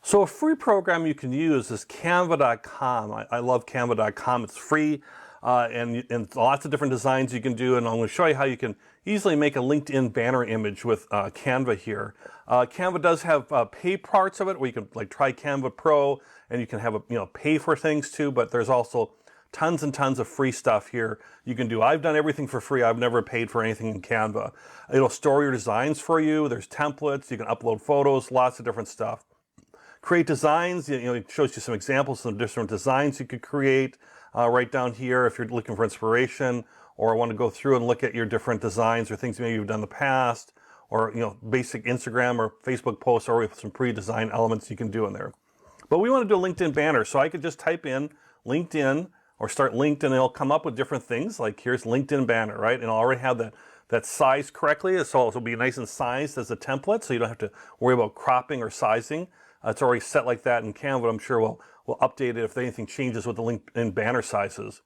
So a free program you can use is Canva.com. I love Canva.com. It's free and lots of different designs you can do. And I'm going to show you how you can easily make a LinkedIn banner image with Canva here. Canva does have pay parts of it where you can like try Canva Pro and you can have pay for things too. But there's also tons and tons of free stuff here you can do. I've done everything for free. I've never paid for anything in Canva. It'll store your designs for you. There's templates. You can upload photos, lots of different stuff. Create designs, it shows you some examples of different designs you could create right down here if you're looking for inspiration or want to go through and look at your different designs or things maybe you've done in the past or basic Instagram or Facebook posts or with some pre-designed elements you can do in there. But we want to do a LinkedIn banner, so I could just type in LinkedIn or start LinkedIn and it'll come up with different things like here's LinkedIn banner, right? And I'll already have that size correctly, so it'll be nice and sized as a template so you don't have to worry about cropping or sizing. It's already set like that in Canva. I'm sure we'll update it if anything changes with the LinkedIn banner sizes.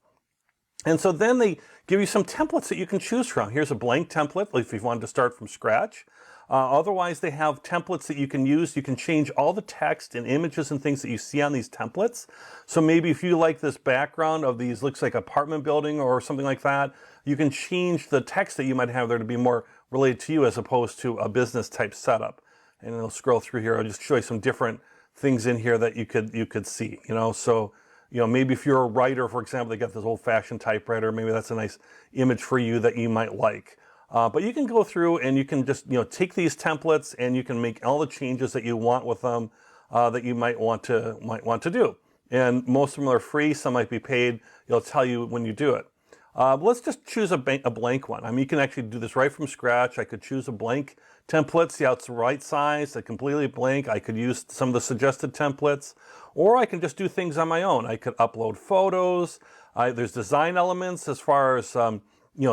And so then they give you some templates that you can choose from. Here's a blank template if you wanted to start from scratch. Otherwise, they have templates that you can use. You can change all the text and images and things that you see on these templates. So maybe if you like this background of these, looks like apartment building or something like that, you can change the text that you might have there to be more related to you as opposed to a business type setup. And I'll scroll through here. I'll just show you some different things in here that you could see. So maybe if you're a writer, for example, they got this old-fashioned typewriter. Maybe that's a nice image for you that you might like. But you can go through and you can just take these templates and you can make all the changes that you want with them that you might want to do. And most of them are free. Some might be paid. It'll tell you when you do it. Let's just choose a blank one. I mean, you can actually do this right from scratch. I could choose a blank template, see how it's the right size, completely blank. I could use some of the suggested templates, or I can just do things on my own. I could upload photos. There's design elements as far as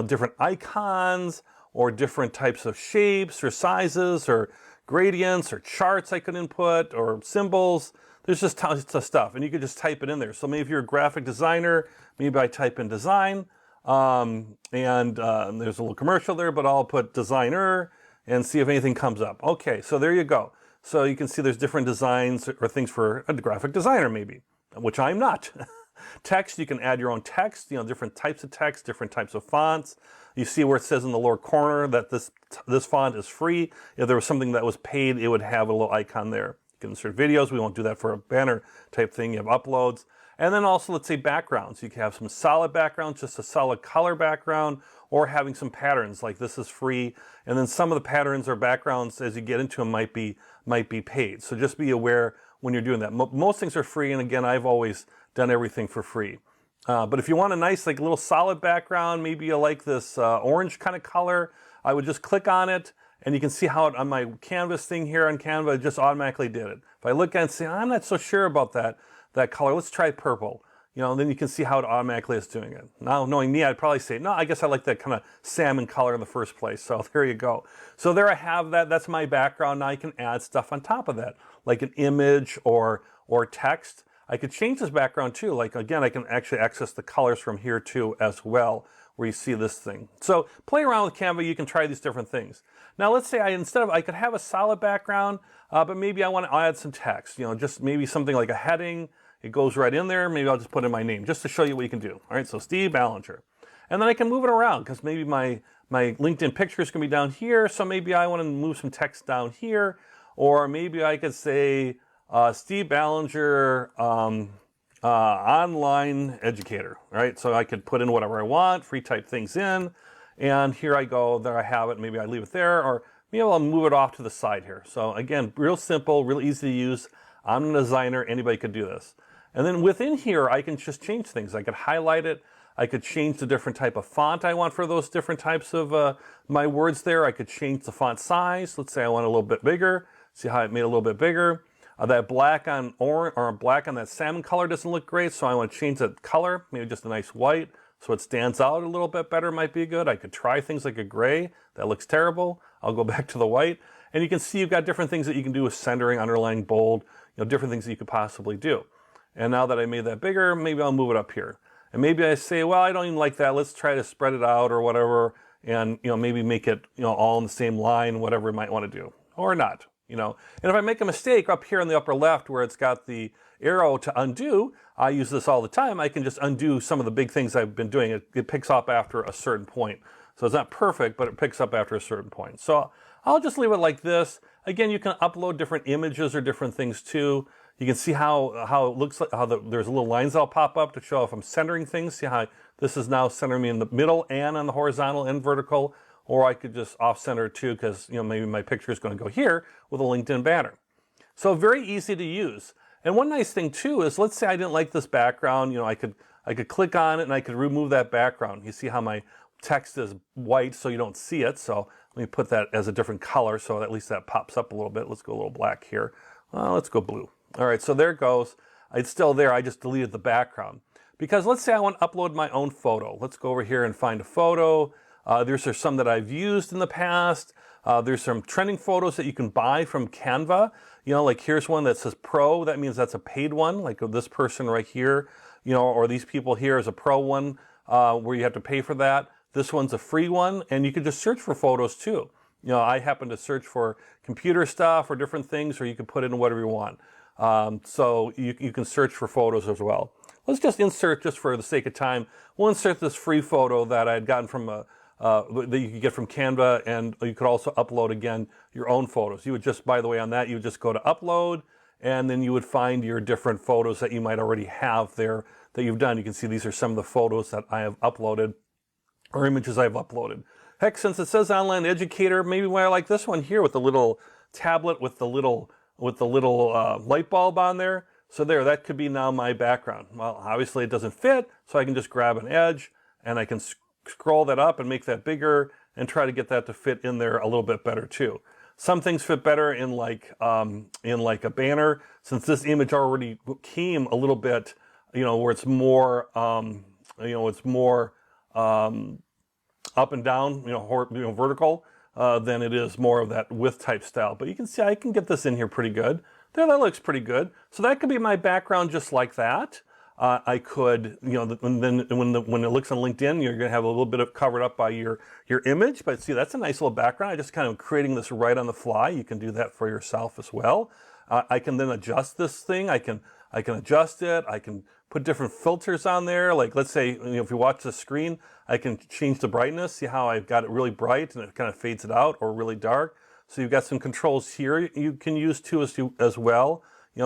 different icons or different types of shapes or sizes or gradients or charts I could input or symbols. There's just tons of stuff, and you could just type it in there. So maybe if you're a graphic designer, maybe I type in design, and there's a little commercial there, but I'll put designer and see if anything comes up. Okay, so there you go. So you can see there's different designs or things for a graphic designer maybe, which I'm not. Text, you can add your own text, different types of text, different types of fonts. You see where it says in the lower corner that this font is free. If there was something that was paid, it would have a little icon there. You can insert videos. We won't do that for a banner type thing. You have uploads. And then also, let's say backgrounds. You can have some solid backgrounds, just a solid color background, or having some patterns like this is free. And then some of the patterns or backgrounds as you get into them might be paid. So just be aware when you're doing that. Most things are free. And again, I've always done everything for free. But if you want a nice like little solid background, maybe you like this orange kind of color, I would just click on it. And you can see how it, on my canvas thing here on Canva, it just automatically did it. If I look at it and say, I'm not so sure about that color, let's try purple. Then you can see how it automatically is doing it. Now, knowing me, I'd probably say, no, I guess I like that kind of salmon color in the first place. So there you go. So there I have that. That's my background. Now I can add stuff on top of that, like an image or text. I could change this background too. Like again, I can actually access the colors from here too as well, where you see this thing. So play around with Canva. You can try these different things. Now let's say I could have a solid background, but maybe I want to add some text. Just maybe something like a heading. It goes right in there. Maybe I'll just put in my name just to show you what you can do. All right, so Steve Ballinger. And then I can move it around because maybe my LinkedIn picture is going to be down here. So maybe I want to move some text down here. Or maybe I could say Steve Ballinger, online educator. Right, so I could put in whatever I want, free type things in. And here I go, there I have it. Maybe I leave it there, or maybe I'll move it off to the side here. So again, real simple, real easy to use. I'm a designer, anybody could do this. And then within here, I can just change things. I could highlight it. I could change the different type of font I want for those different types of my words there. I could change the font size. Let's say I want it a little bit bigger. See how it made it a little bit bigger. That black on orange or black on that salmon color doesn't look great, so I want to change that color, maybe just a nice white, so it stands out a little bit better might be good. I could try things like a gray. That looks terrible. I'll go back to the white. And you can see you've got different things that you can do with centering, underlying, bold, different things that you could possibly do. And now that I made that bigger, maybe I'll move it up here. And maybe I say, well, I don't even like that. Let's try to spread it out or whatever, and maybe make it all in the same line, whatever you might want to do, or not. you know. And if I make a mistake up here in the upper left where it's got the arrow to undo, I use this all the time, I can just undo some of the big things I've been doing. It picks up after a certain point. So it's not perfect, but it picks up after a certain point. So I'll just leave it like this. Again, you can upload different images or different things too. You can see how it looks like, there's little lines that'll pop up to show if I'm centering things. See how this is now centering me in the middle and on the horizontal and vertical. Or I could just off center too, because maybe my picture is going to go here with a LinkedIn banner. So very easy to use. And one nice thing too is, let's say I didn't like this background, I could click on it and I could remove that background. You see how my text is white so you don't see it. So let me put that as a different color so at least that pops up a little bit. Let's go a little black here. Let's go blue. All right, so there it goes. It's still there, I just deleted the background. Because let's say I want to upload my own photo. Let's go over here and find a photo. There's some that I've used in the past. There's some trending photos that you can buy from Canva. Like here's one that says Pro. That means that's a paid one, like this person right here, or these people here is a Pro one where you have to pay for that. This one's a free one, and you can just search for photos too. I happen to search for computer stuff or different things, or you can put in whatever you want. So you can search for photos as well. Let's just insert, just for the sake of time, we'll insert this free photo that I had gotten from that you could get from Canva, and you could also upload again your own photos. You would just, by the way, on that, you would just go to upload, and then you would find your different photos that you might already have there that you've done. You can see these are some of the photos that I have uploaded, or images I've uploaded. Heck, since it says online educator, maybe I like this one here with the little tablet with the little light bulb on there. So there, that could be now my background. Well, obviously it doesn't fit, so I can just grab an edge and I can scroll that up and make that bigger and try to get that to fit in there a little bit better too. Some things fit better in like a banner, since this image already came a little bit, where it's more, up and down, vertical, than it is more of that width type style. But you can see I can get this in here pretty good. There, that looks pretty good. So that could be my background just like that. I could, when it looks on LinkedIn, you're going to have a little bit of covered up by your image. But see, that's a nice little background. I just kind of creating this right on the fly. You can do that for yourself as well. I can then adjust this thing. I can adjust it. I can put different filters on there. Like let's say, if you watch the screen, I can change the brightness. See how I've got it really bright and it kind of fades it out, or really dark. So you've got some controls here you can use too as well.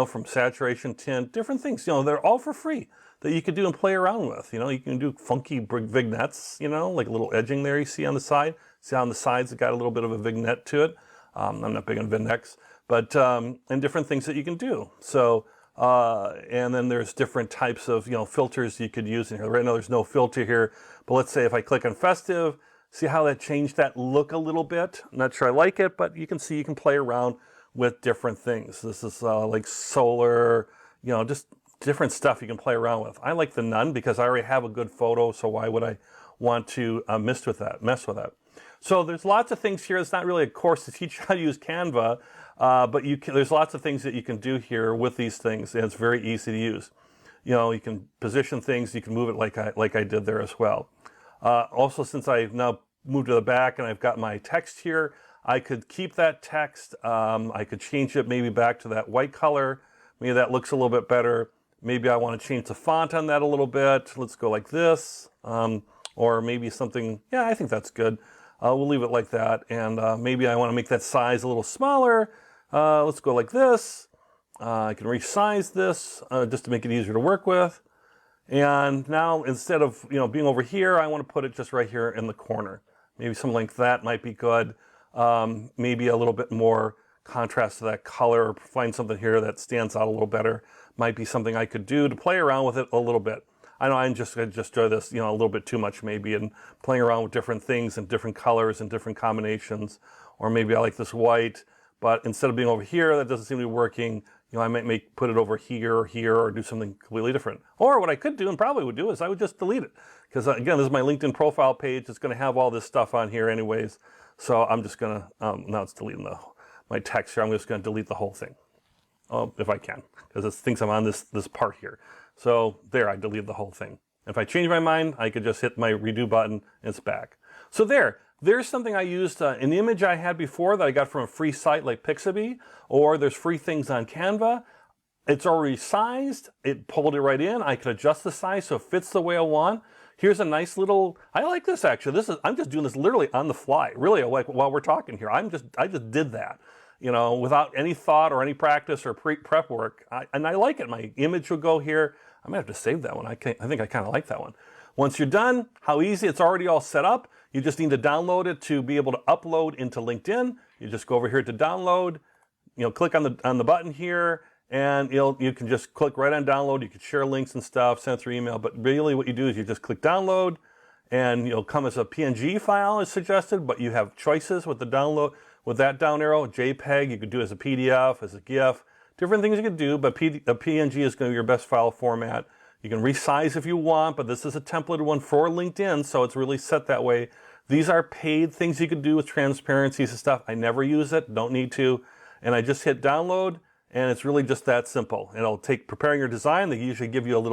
From saturation, tint, different things. They're all for free that you can do and play around with. You can do funky vignettes. Like a little edging there you see on the side. See how on the sides it got a little bit of a vignette to it. I'm not big on vignettes, but and different things that you can do. So. And then there's different types of filters you could use in here. Right now there's no filter here, but let's say if I click on festive, see how that changed that look a little bit. I'm not sure I like it, but you can see you can play around with different things. This is like solar, just different stuff you can play around with. I like the none because I already have a good photo, so why would I want to mess with that? So there's lots of things here. It's not really a course to teach you how to use Canva, but there's lots of things that you can do here with these things, and it's very easy to use. You can position things, you can move it like I did there as well. Also, since I've now moved to the back and I've got my text here, I could keep that text. I could change it maybe back to that white color. Maybe that looks a little bit better. Maybe I want to change the font on that a little bit. Let's go like this, or maybe something. Yeah, I think that's good. We'll leave it like that, and maybe I want to make that size a little smaller. Let's go like this. I can resize this just to make it easier to work with. And now instead of being over here, I want to put it just right here in the corner. Maybe something like that might be good. Maybe a little bit more contrast to that color, or find something here that stands out a little better. Might be something I could do to play around with it a little bit. I know I just enjoy this, a little bit too much maybe, and playing around with different things and different colors and different combinations. Or maybe I like this white, but instead of being over here, that doesn't seem to be working. I might put it over here, or do something completely different. Or what I could do, and probably would do, is I would just delete it. Because again, this is my LinkedIn profile page. It's going to have all this stuff on here anyways. So I'm just going to, now it's deleting my text here. I'm just going to delete the whole thing. If I can, because it thinks I'm on this part here. So there, I deleted the whole thing. If I change my mind, I could just hit my redo button and it's back. So there, There's something I used, an image I had before that I got from a free site like Pixabay, or there's free things on Canva. It's already sized, it pulled it right in. I can adjust the size so it fits the way I want. Here's a nice little, I like this actually. I'm just doing this literally on the fly, really, like while we're talking here. I just did that, you know, without any thought or any practice or prep work. And I like it. My image will go here. I might have to save that one. I think I kind of like that one. Once you're done, how easy, it's already all set up. You just need to download it to be able to upload into LinkedIn. You just go over here to download, you know, click on the button here, and you can just click right on download. You can share links and stuff, send it through email, but really what you do is you just click download, and it'll come as a PNG file as suggested, but you have choices with the download, with that down arrow. JPEG, you could do as a PDF, as a GIF, different things you could do, but a PNG is going to be your best file format. You can resize if you want, but this is a templated one for LinkedIn, so it's really set that way. These are paid things you could do with transparencies and stuff. I never use it, don't need to, and I just hit download, and it's really just that simple. And it'll take preparing your design. They usually give you a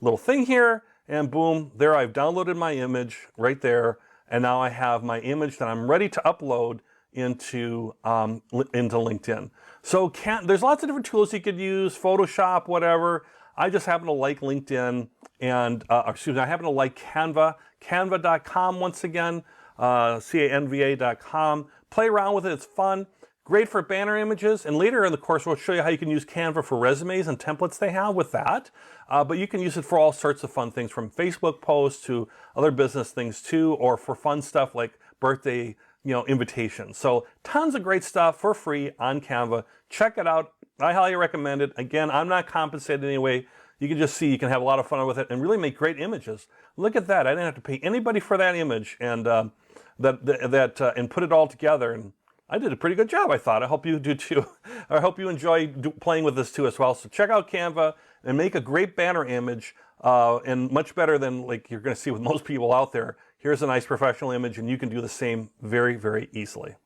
little thing here, and boom, there I've downloaded my image right there, and now I have my image that I'm ready to upload into LinkedIn. So there's lots of different tools you could use, Photoshop, whatever. I just happen to like LinkedIn, and I happen to like Canva, canva.com once again, canva.com. Play around with it, it's fun. Great for banner images, and later in the course we'll show you how you can use Canva for resumes and templates they have with that. But you can use it for all sorts of fun things, from Facebook posts to other business things too, or for fun stuff like birthday, invitations. So tons of great stuff for free on Canva. Check it out. I highly recommend it. Again, I'm not compensated in any way. You can just see you can have a lot of fun with it and really make great images. Look at that. I didn't have to pay anybody for that image, and and put it all together. And I did a pretty good job, I thought. I hope you do too. I hope you enjoy playing with this too as well. So check out Canva and make a great banner image, and much better than like you're going to see with most people out there. Here's a nice professional image, and you can do the same very, very easily.